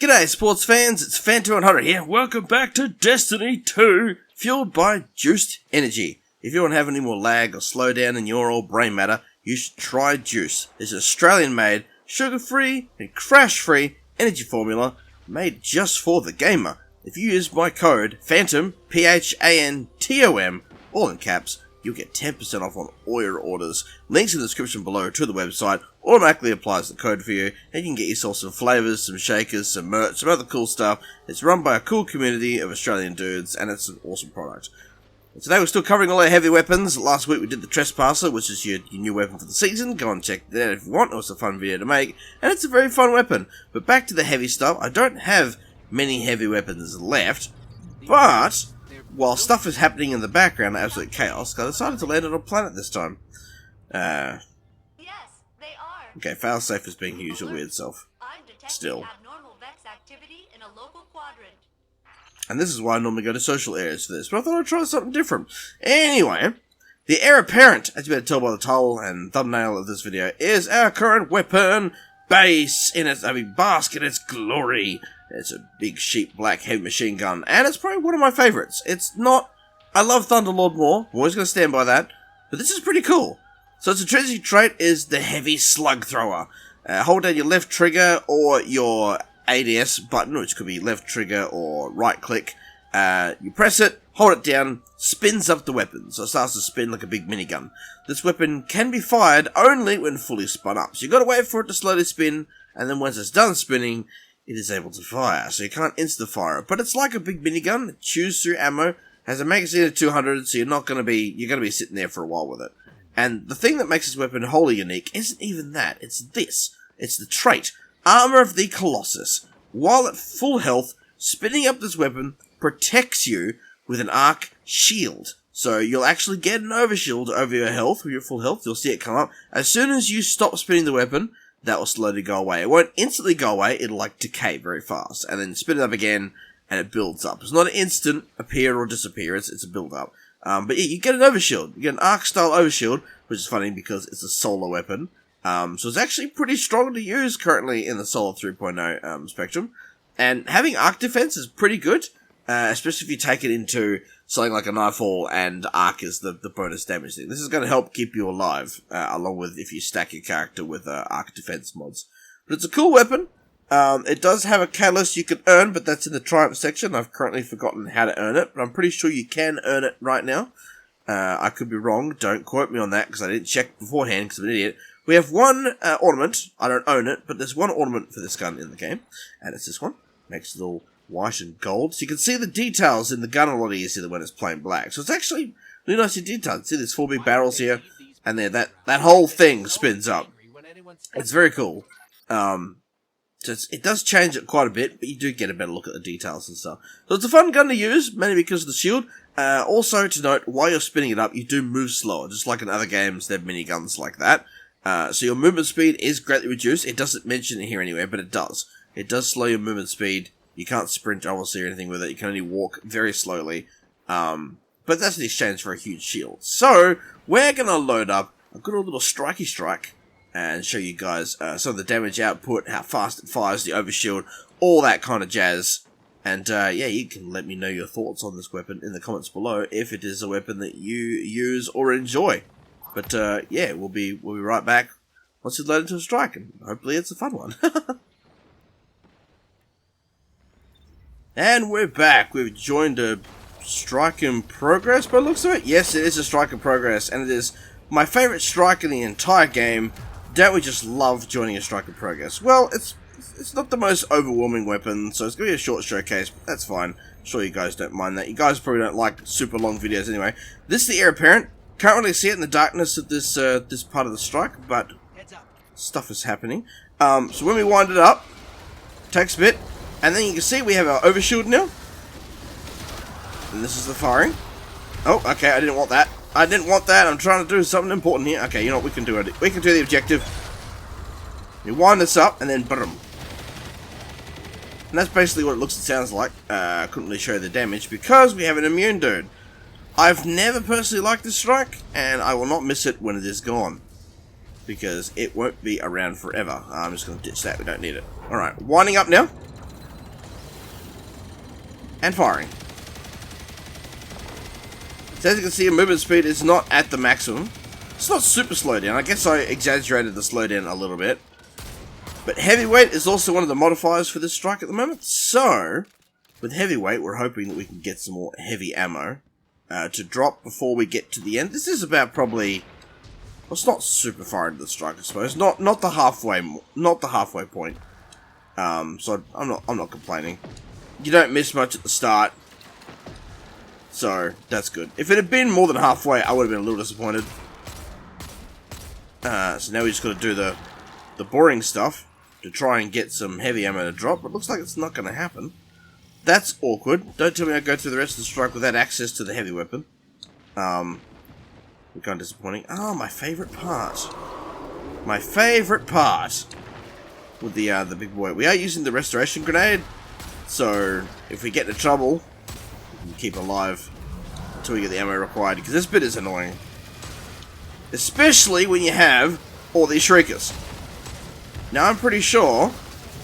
G'day sports fans, it's Phantom100 here. Welcome back to Destiny 2, fueled by Juiced Energy. If you don't have any more lag or slowdown in your old brain matter, you should try Juice. It's an Australian-made, sugar-free and crash-free energy formula made just for the gamer. If you use my code PHANTOM, P-H-A-N-T-O-M, all in caps, you'll get 10% off on all your orders. Links in the description below to the website automatically applies the code for you, and you can get yourself some flavours, some shakers, some merch, some other cool stuff. It's run by a cool community of Australian dudes, and it's an awesome product. And today we're still covering all our heavy weapons. Last week we did the Trespasser, which is your new weapon for the season. Go and check that out if you want. It was a fun video to make, and it's a very fun weapon. But back to the heavy stuff. I don't have many heavy weapons left, but while stuff is happening in the background, absolute chaos, I decided to land on a planet this time. Yes, they are. Okay, failsafe is being used, your weird self. I'm detecting Still. abnormal Vex activity in a local quadrant. And this is why I normally go to social areas for this, but I thought I'd try something different. Anyway, the heir apparent, as you better tell by the title and thumbnail of this video, is our current weapon base in its, bask in its glory. It's a big sheep black heavy machine gun, and it's probably one of my favourites. It's not, I love Thunderlord more, I'm always going to stand by that, but this is pretty cool. So its intrinsic trait is the heavy slug thrower. Hold down your left trigger or your ADS button, which could be left trigger or right click. You press it, hold it down, spins up the weapon, so it starts to spin like a big minigun. This weapon can be fired only when fully spun up, so you've got to wait for it to slowly spin, and then once it's done spinning, it is able to fire, so you can't insta-fire it. But it's like a big minigun, it chews through ammo, has a magazine of 200, so you're going to be sitting there for a while with it. And the thing that makes this weapon wholly unique isn't even that, it's this. It's the trait, Armor of the Colossus. While at full health, spinning up this weapon protects you with an arc shield. So you'll actually get an overshield over your health, with your full health, you'll see it come up. As soon as you stop spinning the weapon, that will slowly go away. It won't instantly go away, it'll like decay very fast, and then spin it up again, and it builds up. It's not an instant appear or disappear, it's a build up. But yeah, you get an overshield, you get an arc style overshield, which is funny because it's a solar weapon. So it's actually pretty strong to use currently in the Solar 3.0 spectrum. And having arc defense is pretty good, especially if you take it into something like a Nightfall and arc is the bonus damage thing. This is going to help keep you alive, along with if you stack your character with arc defense mods. But it's a cool weapon. It does have a catalyst you can earn, but that's in the Triumph section. I've currently forgotten how to earn it, but I'm pretty sure you can earn it right now. I could be wrong, don't quote me on that, because I didn't check beforehand, because I'm an idiot. We have one ornament, I don't own it, but there's one ornament for this gun in the game, and it's this one. Makes it all white and gold, so you can see the details in the gun a lot easier than when it's plain black. So it's actually really nicely detailed. See, there's 4 big barrels here, and there, that whole thing spins up. It's very cool. So it does change it quite a bit, but you do get a better look at the details and stuff. So it's a fun gun to use, mainly because of the shield. Also to note, while you're spinning it up, you do move slower, just like in other games, they have miniguns like that. So your movement speed is greatly reduced. It doesn't mention it here anywhere, but it does. It does slow your movement speed. You can't sprint, obviously, or anything with it. You can only walk very slowly. But that's in exchange for a huge shield. So, we're going to load up a good old little strikey strike and show you guys some of the damage output, how fast it fires, the overshield, all that kind of jazz. And, yeah, you can let me know your thoughts on this weapon in the comments below if it is a weapon that you use or enjoy. But, yeah, we'll be right back once it's loaded into a strike, and hopefully it's a fun one. And we're back. We've joined a strike in progress by the looks of it. Yes, it is a strike in progress, and it is my favourite strike in the entire game. Don't we just love joining a strike in progress? Well, it's not the most overwhelming weapon, so it's going to be a short showcase, but that's fine. I'm sure you guys don't mind that. You guys probably don't like super long videos anyway. This is the heir apparent. Can't really see it in the darkness of this this part of the strike, but stuff is happening. So when we wind it up, takes a bit. And then you can see we have our overshield now. And this is the firing. Oh, okay, I didn't want that. I'm trying to do something important here. Okay, you know what, we can do it. We can do the objective. We wind this up, and then boom. And that's basically what it looks and sounds like. I couldn't really show the damage, because we have an immune dude. I've never personally liked this strike, and I will not miss it when it is gone. Because it won't be around forever. I'm just going to ditch that, we don't need it. Alright, winding up now. and firing. So as you can see, movement speed is not at the maximum. It's not super slow down. I guess I exaggerated the slowdown a little bit. But heavyweight is also one of the modifiers for this strike at the moment. So, with heavyweight, we're hoping that we can get some more heavy ammo to drop before we get to the end. This is about probably, well, it's not super far into the strike, I suppose. Not the halfway point. So I'm not complaining. You don't miss much at the start, so that's good. If it had been more than halfway, I would have been a little disappointed. So now we just got to do the boring stuff to try and get some heavy ammo to drop, but it looks like it's not going to happen. That's awkward. Don't tell me I go through the rest of the strike without access to the heavy weapon. Kind of disappointing. Oh, my favourite part. My favourite part with the big boy. We are using the restoration grenade, so if we get into trouble, we can keep alive until we get the ammo required, because this bit is annoying. Especially when you have all these shriekers. Now I'm pretty sure...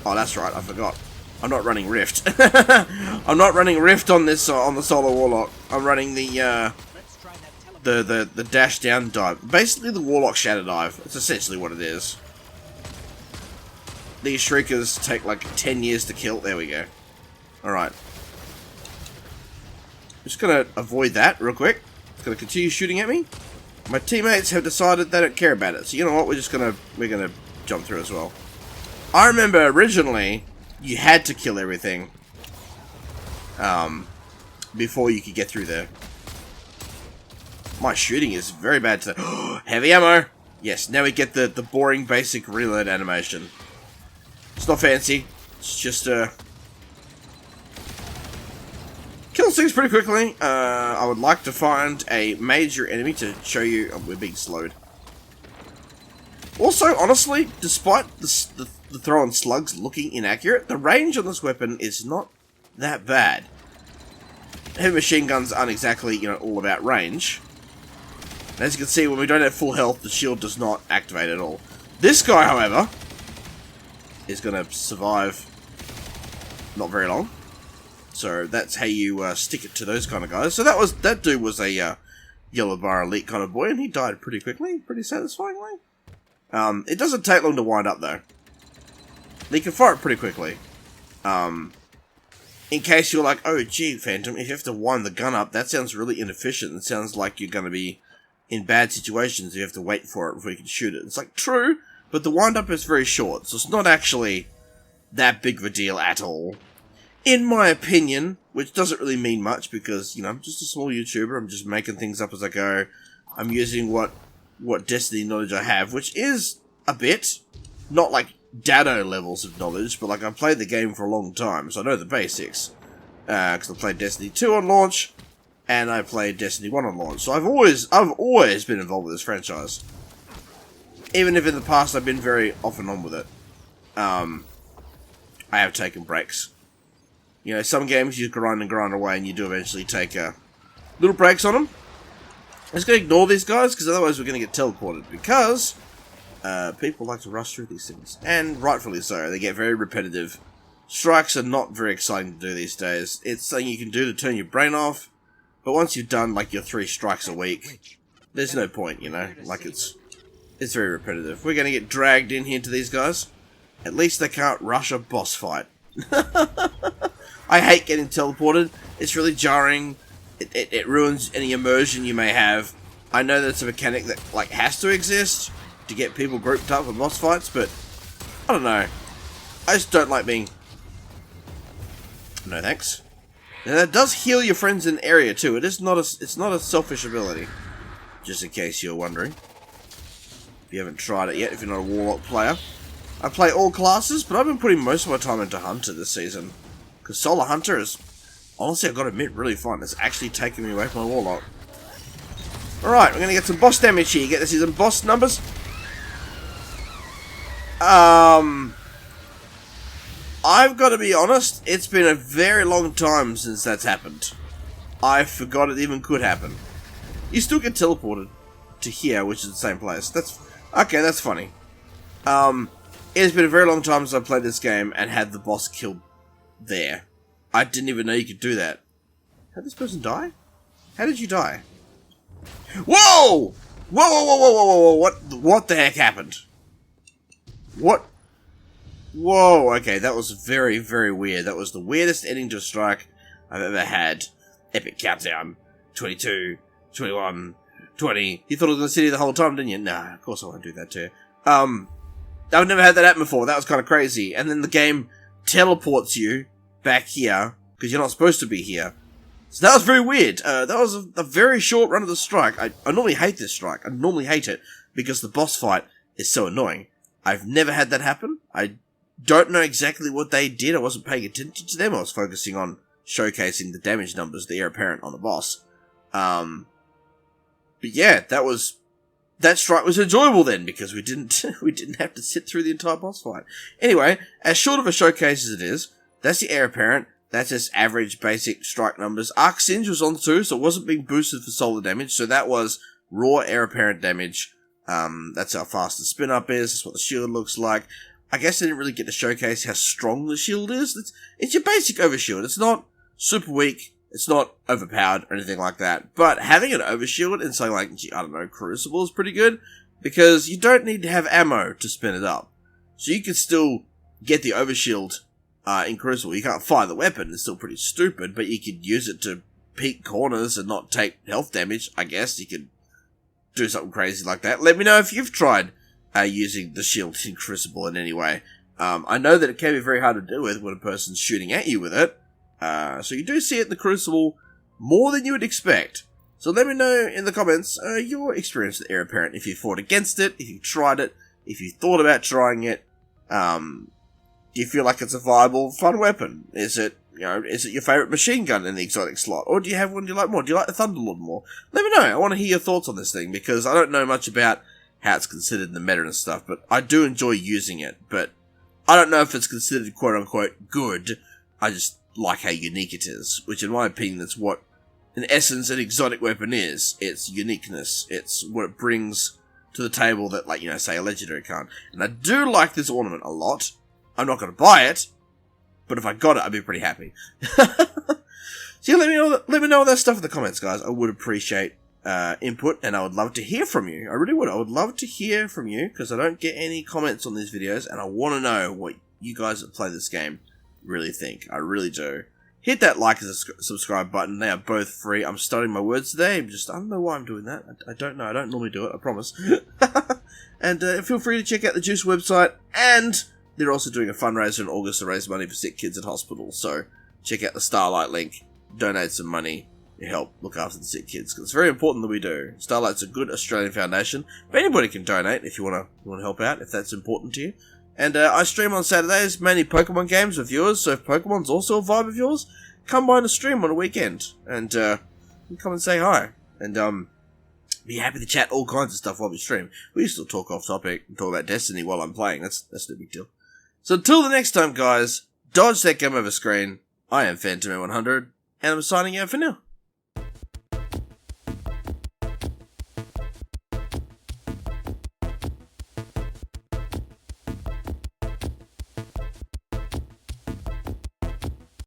Oh, that's right, I forgot. I'm not running Rift. I'm not running Rift on this on the Solar Warlock. I'm running the dash down dive. Basically the Warlock Shatter Dive. It's essentially what it is. These shriekers take like 10 years to kill. There we go. Alright. Just gonna avoid that real quick. It's gonna continue shooting at me. My teammates have decided they don't care about it. So you know what? We're gonna jump through as well. I remember originally you had to kill everything before you could get through there. My shooting is very bad today. Heavy ammo! Yes, now we get the boring basic reload animation. It's not fancy. It's just kills things pretty quickly. I would like to find a major enemy to show you. Oh, we're being slowed. Also, honestly, despite the throwing slugs looking inaccurate, the range on this weapon is not that bad. Heavy machine guns aren't exactly, you know, all about range. And as you can see, when we don't have full health, the shield does not activate at all. This guy, however, is going to survive not very long. So that's how you stick it to those kind of guys. So that dude was a yellow bar elite kind of boy, and he died pretty quickly, pretty satisfyingly. It doesn't take long to wind up though. You can fire it pretty quickly. In case you're like, oh gee, Phantom, if you have to wind the gun up, that sounds really inefficient. It sounds like you're going to be in bad situations. You have to wait for it before you can shoot it. It's like, true, but the wind up is very short, so it's not actually that big of a deal at all. In my opinion, which doesn't really mean much because, you know, I'm just a small YouTuber. I'm just making things up as I go. I'm using what Destiny knowledge I have, which is a bit, not like Dado levels of knowledge, but like I've played the game for a long time, so I know the basics. Because I played Destiny 2 on launch, and I played Destiny 1 on launch. So I've always been involved with this franchise. Even if in the past I've been very off and on with it. I have taken breaks. You know, some games you grind and grind away, and you do eventually take little breaks on them. I'm just going to ignore these guys, because otherwise we're going to get teleported. Because people like to rush through these things. And rightfully so. They get very repetitive. Strikes are not very exciting to do these days. It's something you can do to turn your brain off. But once you've done, like, your 3 strikes a week, there's no point, you know? Like, it's very repetitive. We're going to get dragged in here to these guys. At least they can't rush a boss fight. I hate getting teleported. It's really jarring. It ruins any immersion you may have. I know that's a mechanic that, like, has to exist to get people grouped up for boss fights, but I don't know. I just don't like being... No thanks. Now that does heal your friends in the area too. It's not a selfish ability. Just in case you're wondering. If you haven't tried it yet, if you're not a Warlock player. I play all classes, but I've been putting most of my time into Hunter this season. Because Solar Hunter is, honestly, I've got to admit, really fun. It's actually taking me away from my Warlock. Alright, we're going to get some boss damage here. Get to see some boss numbers. I've got to be honest, it's been a very long time since that's happened. I forgot it even could happen. You still get teleported to here, which is the same place. Okay, that's funny. It has been a very long time since I played this game and had the boss killed there. I didn't even know you could do that. How did this person die? How did you die? Whoa! Whoa, whoa, whoa, whoa, whoa, whoa, what the heck happened? What? Whoa, okay, that was very, very weird. That was the weirdest ending to a strike I've ever had. Epic countdown. 22, 21, 20. You thought I was going to sit here the whole time, didn't you? Nah, of course I won't do that to you. I've never had that happen before. That was kind of crazy. And then the game teleports you back here, because you're not supposed to be here. So that was very weird. That was a very short run of the strike. I normally hate this strike. I normally hate it, because the boss fight is so annoying. I've never had that happen. I don't know exactly what they did. I wasn't paying attention to them. I was focusing on showcasing the damage numbers, the heir apparent on the boss. But yeah, that strike was enjoyable then, because we didn't have to sit through the entire boss fight. Anyway, as short of a showcase as it is, that's the heir apparent. That's just average basic strike numbers. Arc Singe was on too, so it wasn't being boosted for solar damage, so that was raw heir apparent damage. That's how fast the spin up is, that's what the shield looks like. I guess I didn't really get to showcase how strong the shield is. It's your basic overshield. It's not super weak, it's not overpowered or anything like that. But having an overshield in something like, I don't know, Crucible is pretty good, because you don't need to have ammo to spin it up. So you can still get the overshield in Crucible. You can't fire the weapon, it's still pretty stupid, but you could use it to peek corners and not take health damage, I guess. You could do something crazy like that. Let me know if you've tried using the shield in Crucible in any way. I know that it can be very hard to deal with when a person's shooting at you with it. So you do see it in the Crucible more than you would expect. So let me know in the comments your experience with heir apparent. If you fought against it, if you tried it, if you thought about trying it. Do you feel like it's a viable, fun weapon? Is it your favourite machine gun in the exotic slot? Or do you have one you like more? Do you like the Thunderlord more? Let me know. I want to hear your thoughts on this thing, because I don't know much about how it's considered in the meta and stuff, but I do enjoy using it. But I don't know if it's considered quote-unquote good. I just like how unique it is, which in my opinion that's what, in essence, an exotic weapon is. It's uniqueness. It's what it brings to the table that, like, say a legendary can't. And I do like this ornament a lot. I'm not going to buy it, but if I got it, I'd be pretty happy. So yeah, let me know all that stuff in the comments, guys. I would appreciate input, and I would love to hear from you. I really would. I would love to hear from you, because I don't get any comments on these videos, and I want to know what you guys that play this game really think. I really do. Hit that like and subscribe button. They are both free. I'm studying my words today. I don't know why I'm doing that. I don't know. I don't normally do it, I promise. And feel free to check out the Juice website, and they're also doing a fundraiser in August to raise money for sick kids at hospitals. So check out the Starlight link, donate some money to help look after the sick kids, because it's very important that we do. Starlight's a good Australian foundation, but anybody can donate if you want to help out, if that's important to you. And I stream on Saturdays, mainly Pokemon games with viewers, so if Pokemon's also a vibe of yours, come by and stream on a weekend, and come and say hi. And be happy to chat all kinds of stuff while we stream. We still talk off topic and talk about Destiny while I'm playing, that's no big deal. So until the next time, guys, dodge that game over screen. I am Phantom 100, and I'm signing out for now.